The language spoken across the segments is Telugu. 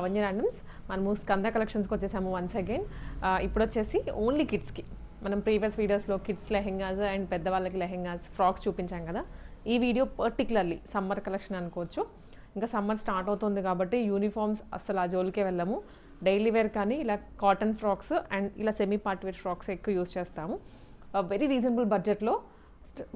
లావణ్య ర్యాండమ్స్. మనము స్కంద కలెక్షన్స్కి వచ్చేసాము వన్స్ అగైన్. ఇప్పుడు వచ్చేసి ఓన్లీ కిడ్స్కి. మనం ప్రీవియస్ వీడియోస్లో కిడ్స్ లెహెంగాస్ అండ్ పెద్దవాళ్ళకి లెహెంగాస్ ఫ్రాక్స్ చూపించాం కదా. ఈ వీడియో పర్టికులర్లీ సమ్మర్ కలెక్షన్ అనుకోవచ్చు. ఇంకా సమ్మర్ స్టార్ట్ అవుతుంది కాబట్టి యూనిఫామ్స్ అసలు ఆ జోలికే వెళ్ళము. డైలీ వేర్ కానీ ఇలా కాటన్ ఫ్రాక్స్ అండ్ ఇలా సెమీ పార్ట్ వేర్ ఫ్రాక్స్ ఎక్కువ యూస్ చేస్తాము. వెరీ రీజనబుల్ బడ్జెట్లో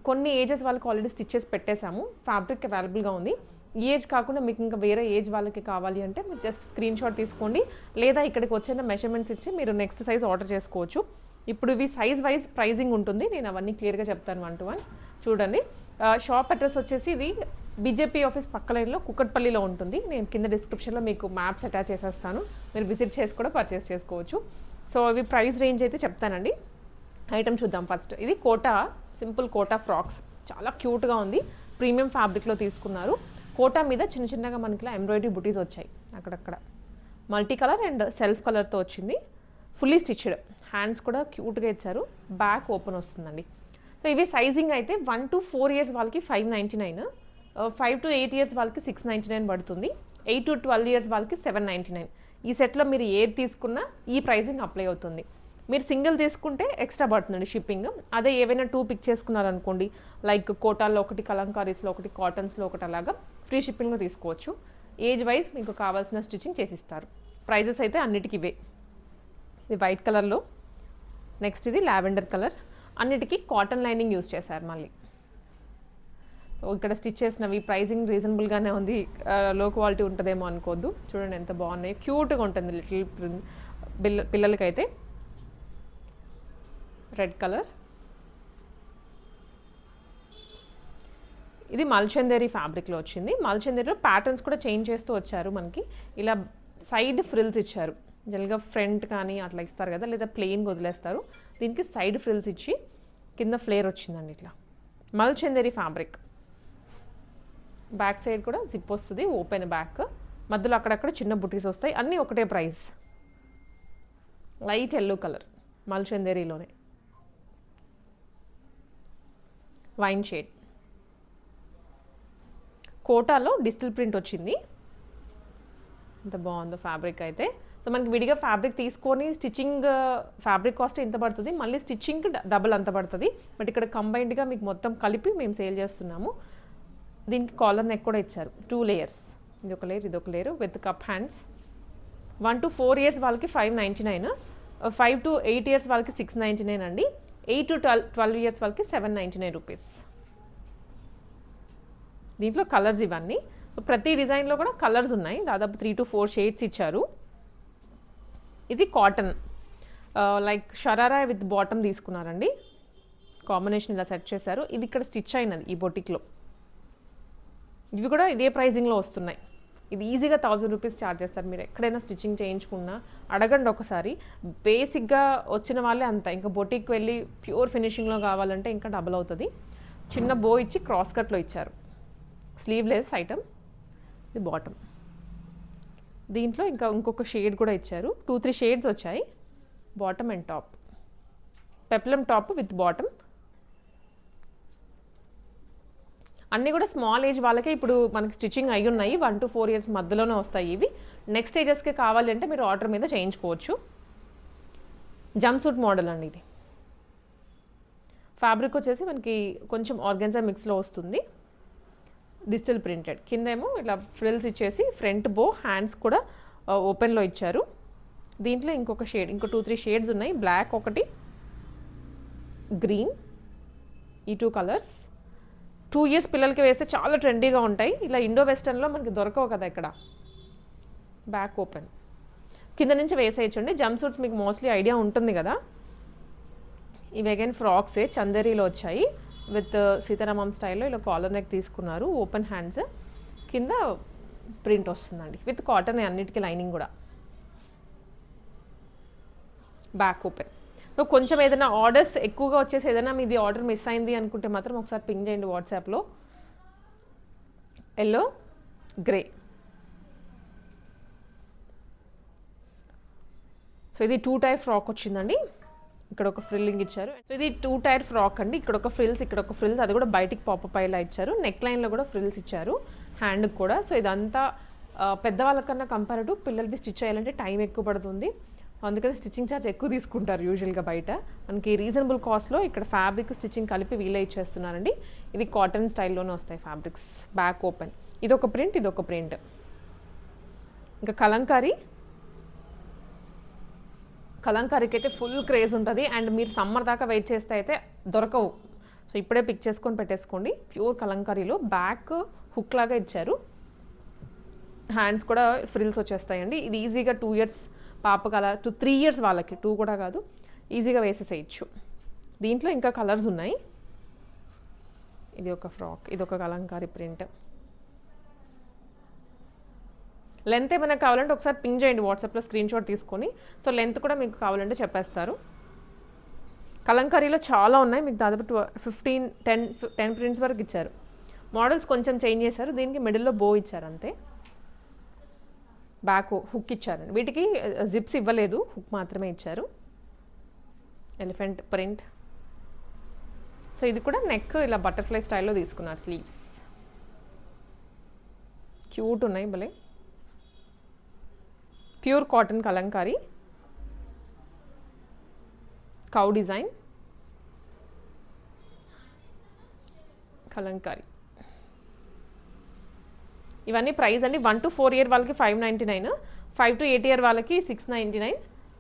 కొన్ని ఏజెస్ వాళ్ళకి ఆల్రెడీ స్టిచెస్ పెట్టేశాము. ఫ్యాబ్రిక్ అవైలబుల్గా ఉంది. ఈ ఏజ్ కాకుండా మీకు ఇంకా వేరే ఏజ్ వాళ్ళకి కావాలి అంటే మీరు జస్ట్ స్క్రీన్ షాట్ తీసుకోండి, లేదా ఇక్కడికి వచ్చిన మెజర్మెంట్స్ ఇచ్చి మీరు నెక్స్ట్ సైజ్ ఆర్డర్ చేసుకోవచ్చు. ఇప్పుడు ఇవి సైజ్ వైజ్ ప్రైజింగ్ ఉంటుంది, నేను అవన్నీ క్లియర్గా చెప్తాను 1 to 1. చూడండి, షాప్ అడ్రస్ వచ్చేసి ఇది బీజేపీ ఆఫీస్ పక్క లైన్లో కుక్కట్పల్లిలో ఉంటుంది. నేను కింద డిస్క్రిప్షన్లో మీకు మ్యాప్స్ అటాచ్ చేసేస్తాను, మీరు విజిట్ చేసి కూడా పర్చేస్ చేసుకోవచ్చు. సో ఇవి ప్రైస్ రేంజ్ అయితే చెప్తానండి. ఐటమ్ చూద్దాం ఫస్ట్. ఇది కోటా, సింపుల్ కోటా ఫ్రాక్స్, చాలా క్యూట్గా ఉంది. ప్రీమియం ఫ్యాబ్రిక్లో తీసుకున్నారు. కోటా మీద చిన్న చిన్నగా మనకి ఇలా ఎంబ్రాయిడరీ బుటీస్ వచ్చాయి అక్కడక్కడ. మల్టీ కలర్ అండ్ సెల్ఫ్ కలర్తో వచ్చింది. ఫుల్లీ స్టిచ్డ్, హ్యాండ్స్ కూడా క్యూట్గా ఇచ్చారు. బ్యాక్ ఓపెన్ వస్తుందండి. సో ఇవి సైజింగ్ అయితే 1 to 4 years వాళ్ళకి 599, 5 to 8 years వాళ్ళకి 699 పడుతుంది, 8 to 12 years వాళ్ళకి 799. ఈ సెట్లో మీరు ఏది తీసుకున్నా ఈ ప్రైసింగ్ అప్లై అవుతుంది. మీరు సింగిల్ తీసుకుంటే ఎక్స్ట్రా పడుతుందండి షిప్పింగ్. అదే ఏవైనా 2 పిక్ చేసుకున్నారనుకోండి, లైక్ కోటాల్లో ఒకటి, కలంకారీస్లో ఒకటి, కాటన్స్లో ఒకటి, అలాగా ఫ్రీ షిప్పింగ్లో తీసుకోవచ్చు. ఏజ్ వైజ్ మీకు కావాల్సిన స్టిచ్చింగ్ చేసిస్తారు. ప్రైజెస్ అయితే అన్నిటికీ ఇవే. ఇది వైట్ కలర్లో, నెక్స్ట్ ఇది లావెండర్ కలర్. అన్నిటికీ కాటన్ లైనింగ్ యూజ్ చేశారు మళ్ళీ. సో ఇక్కడ స్టిచ్ చేసినవి ప్రైజింగ్ రీజనబుల్గానే ఉంది, లో క్వాలిటీ ఉంటుందేమో అనుకోవద్దు. చూడండి ఎంత బాగున్నాయి, క్యూట్గా ఉంటుంది లిటిల్ పిల్లలకైతే. రెడ్ కలర్, ఇది మల్చందేరి ఫ్యాబ్రిక్లో వచ్చింది. మల్చందేరిలో ప్యాటర్న్స్ కూడా చేంజ్ చేస్తూ వచ్చారు. మనకి ఇలా సైడ్ ఫ్రిల్స్ ఇచ్చారు. జనరల్గా ఫ్రంట్ కానీ అట్లా ఇస్తారు కదా, లేదా ప్లెయిన్గా వదిలేస్తారు. దీనికి సైడ్ ఫ్రిల్స్ ఇచ్చి కింద ఫ్లేర్ వచ్చిందండి ఇట్లా. మల్చందేరి ఫ్యాబ్రిక్. బ్యాక్ సైడ్ కూడా జిప్ వస్తుంది, ఓపెన్ బ్యాక్. మధ్యలో అక్కడక్కడ చిన్న బుటీస్ వస్తాయి. అన్నీ ఒకటే ప్రైస్. లైట్ ఎల్లో కలర్, మల్చందేరిలోనే వైన్ షేడ్. కోటాలో డిజిటల్ ప్రింట్ వచ్చింది. ఎంత బాగుందో ఫ్యాబ్రిక్ అయితే. సో మనకి విడిగా ఫ్యాబ్రిక్ తీసుకొని స్టిచ్చింగ్ ఫ్యాబ్రిక్ కాస్ట్ ఎంత పడుతుంది, మళ్ళీ స్టిచ్చింగ్ డబుల్ అంత పడుతుంది. బట్ ఇక్కడ కంబైన్డ్గా మీకు మొత్తం కలిపి మేము సేల్ చేస్తున్నాము. దీనికి కాలర్ నెక్ కూడా ఇచ్చారు, 2 layers. ఇది ఒక లేయర్, ఇది ఒక layer with cup hands. 1 to 4 years వాళ్ళకి 599, 5 to 8 years వాళ్ళకి 699 అండి. 8 to 12 years వాళ్ళకి 799 రూపీస్. దీంట్లో కలర్స్ ఇవన్నీ. సో ప్రతి డిజైన్లో కూడా కలర్స్ ఉన్నాయి, దాదాపు 3 to 4 షేడ్స్ ఇచ్చారు. ఇది cotton, like sharara with bottom తీసుకున్నారండి. కాంబినేషన్ ఇలా సెట్ చేశారు. ఇది ఇక్కడ స్టిచ్ అయినది ఈ బొటిక్లో. ఇవి కూడా ఇదే ప్రైజింగ్లో వస్తున్నాయి. ఇది ఈజీగా 1000 రూపీస్ ఛార్జ్ చేస్తారు. మీరు ఎక్కడైనా స్టిచ్చింగ్ చేయించుకున్నా అడగండి ఒకసారి. బేసిక్గా వచ్చిన వాళ్ళే అంత, ఇంకా బొటిక్ వెళ్ళి ప్యూర్ ఫినిషింగ్లో కావాలంటే ఇంకా డబుల్ అవుతుంది. చిన్న బో ఇచ్చి క్రాస్ కట్లో ఇచ్చారు. Sleeveless item. ఇది బాటమ్. దీంట్లో ఇంకొక షేడ్ కూడా ఇచ్చారు. 2-3 షేడ్స్ వచ్చాయి. Bottom and top, peplum top with bottom. అన్నీ కూడా స్మాల్ ఏజ్ వాళ్ళకే ఇప్పుడు మనకి స్టిచ్చింగ్ అయ్యి ఉన్నాయి. 1 to 4 years మధ్యలోనే వస్తాయి ఇవి. నెక్స్ట్ ఏజెస్కి కావాలి అంటే మీరు ఆర్డర్ మీద చేయించుకోవచ్చు. జంప్ సూట్ మోడల్ అండి ఇది. ఫ్యాబ్రిక్ వచ్చేసి మనకి కొంచెం ఆర్గాన్జా మిక్స్లో వస్తుంది. Digital printed. కింద ఏమో ఇట్లా ఫ్రిల్స్ ఇచ్చేసి ఫ్రంట్ బో, హ్యాండ్స్ కూడా ఓపెన్లో ఇచ్చారు. దీంట్లో ఇంకొక షేడ్, ఇంకో 2-3 షేడ్స్ ఉన్నాయి. బ్లాక్ ఒకటి, గ్రీన్, ఈ 2 కలర్స్. 2 years పిల్లలకి వేస్తే చాలా ట్రెండీగా ఉంటాయి. ఇలా ఇండో వెస్టర్న్లో మనకి దొరకవు కదా ఇక్కడ. బ్యాక్ ఓపెన్, కింద నుంచి వేసేయచ్చండి. జంప్ సూట్స్ మీకు మోస్ట్లీ ఐడియా ఉంటుంది కదా. ఇవి అగైన్ ఫ్రాక్సే, చందేరీలో వచ్చాయి విత్ సీతారామం స్టైల్లో. ఇలా కాలర్ నెక్ తీసుకున్నారు, ఓపెన్ హ్యాండ్స్, కింద ప్రింట్ వస్తుందండి విత్ కాటన్. అన్నిటికీ లైనింగ్ కూడా. Back open. సో కొంచెం ఏదైనా ఆర్డర్స్ ఎక్కువగా వచ్చేసి ఏదైనా మీది ఆర్డర్ మిస్ అయింది అనుకుంటే మాత్రం ఒకసారి పింగ్ చేయండి వాట్సాప్లో. Yellow, grey. సో ఇది 2 tier ఫ్రాక్ వచ్చిందండి. ఇక్కడ ఒక ఫ్రిల్లింగ్ ఇచ్చారు. సో ఇది 2 tier ఫ్రాక్ అండి. ఇక్కడ ఒక ఫ్రిల్స్, ఇక్కడ ఒక ఫ్రిల్స్, అది కూడా బయటికి పాపప్ అయ్యేలా ఇచ్చారు. నెక్ లైన్లో కూడా ఫ్రిల్స్ ఇచ్చారు, హ్యాండ్కి కూడా. సో ఇదంతా పెద్దవాళ్ళకన్నా కంపేర్ టు పిల్లలవి స్టిచ్ చేయాలంటే టైం ఎక్కువ పడుతుంది. అందుకని స్టిచ్చింగ్ ఛార్జ్ ఎక్కువ తీసుకుంటారు యూజువల్గా బయట. మనకి రీజనబుల్ కాస్ట్లో ఇక్కడ ఫ్యాబ్రిక్ స్టిచ్చింగ్ కలిపి వీలే ఇచ్చేస్తున్నారండి. ఇది కాటన్ స్టైల్లోనే వస్తాయి ఫ్యాబ్రిక్స్. బ్యాక్ ఓపెన్, ఇదొక ప్రింట్, ఇదొక ప్రింట్. ఇంకా కలంకారీకి అయితే ఫుల్ క్రేజ్ ఉంటుంది. అండ్ మీరు సమ్మర్ దాకా వెయిట్ చేస్తే అయితే దొరకవు. సో ఇప్పుడే పిక్ చేసుకొని పెట్టేసుకోండి. ప్యూర్ కలంకారీలో బ్యాక్ హుక్ లాగా ఇచ్చారు. హ్యాండ్స్ కూడా ఫ్రిల్స్ వచ్చేస్తాయండి. ఇది ఈజీగా 2 years పాపకు అలా 3 years వాళ్ళకి, 2 కూడా కాదు, ఈజీగా వేసేసేయచ్చు. దీంట్లో ఇంకా కలర్స్ ఉన్నాయి. ఇది ఒక ఫ్రాక్, ఇది ఒక కలంకారీ ప్రింట్. లెంత్ ఏమైనా కావాలంటే ఒకసారి పింగ్ చేయండి వాట్సాప్లో స్క్రీన్ షాట్ తీసుకొని. సో లెంత్ కూడా మీకు కావాలంటే చెప్పేస్తారు. కలంకారీలో చాలా ఉన్నాయి. మీకు దాదాపు 10 ప్రింట్స్ వరకు ఇచ్చారు. మోడల్స్ కొంచెం చేంజ్ చేశారు. దీనికి మిడిల్లో బో ఇచ్చారు అంతే. బ్యాక్ హుక్ ఇచ్చారండి. వీటికి జిప్స్ ఇవ్వలేదు, హుక్ మాత్రమే ఇచ్చారు. Elephant print. సో ఇది కూడా నెక్ ఇలా బటర్ఫ్లై స్టైల్లో తీసుకున్నారు. స్లీవ్స్ క్యూట్ ఉన్నాయి భలే. Pure cotton Kalamkari, cow design Kalamkari. ఇవన్నీ ప్రైస్ అండి. 1 to 4 year వాళ్ళకి 599, 5 to 8 year వాళ్ళకి 699,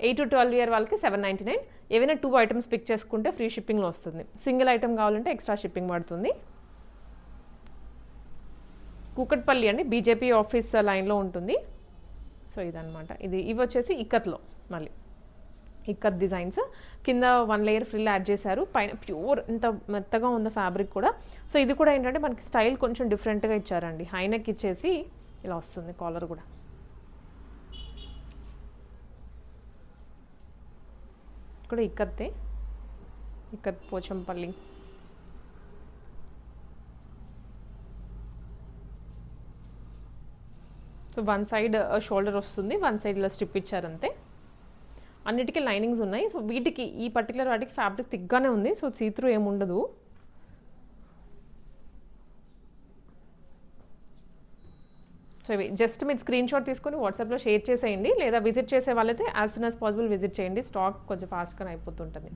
8 to 12 year వాళ్ళకి 799. ఏవైనా 2 items పిక్ చేసుకుంటే ఫ్రీ షిప్పింగ్లో వస్తుంది. సింగిల్ ఐటమ్ కావాలంటే ఎక్స్ట్రా షిప్పింగ్ పడుతుంది. కూకట్పల్లి అండి, బీజేపీ ఆఫీస్ లైన్లో ఉంటుంది. సో ఇదనమాట. ఇవి వచ్చేసి ఇక్కత్లో, మళ్ళీ ఇక్కత్ డిజైన్స్. కింద 1 layer ఫ్రిల్ యాడ్ చేశారు. పైన ప్యూర్ ఎంత మెత్తగా ఉంది ఫ్యాబ్రిక్ కూడా. సో ఇది కూడా ఏంటంటే మనకి స్టైల్ కొంచెం డిఫరెంట్గా ఇచ్చారండి. హైనెక్ ఇచ్చేసి ఇలా వస్తుంది. కాలర్ కూడా ఇక్కత్తే, Ikat Pochampally. So 1 side shoulder వస్తుంది, 1 side ఇలా స్ట్రిప్ ఇచ్చారంతే. అన్నిటికీ లైనింగ్స్ ఉన్నాయి. సో వీటికి ఈ పర్టికులర్ వాటికి ఫ్యాబ్రిక్ థిక్గానే ఉంది. సో సీత్రూ ఏముండదు. సో ఇవి జస్ట్ మీరు స్క్రీన్ షాట్ తీసుకొని వాట్సాప్లో షేర్ చేసేయండి. లేదా విజిట్ చేసే వాళ్ళైతే as soon as possible visit చేయండి. స్టాక్ కొంచెం ఫాస్ట్గానే అయిపోతుంటుంది.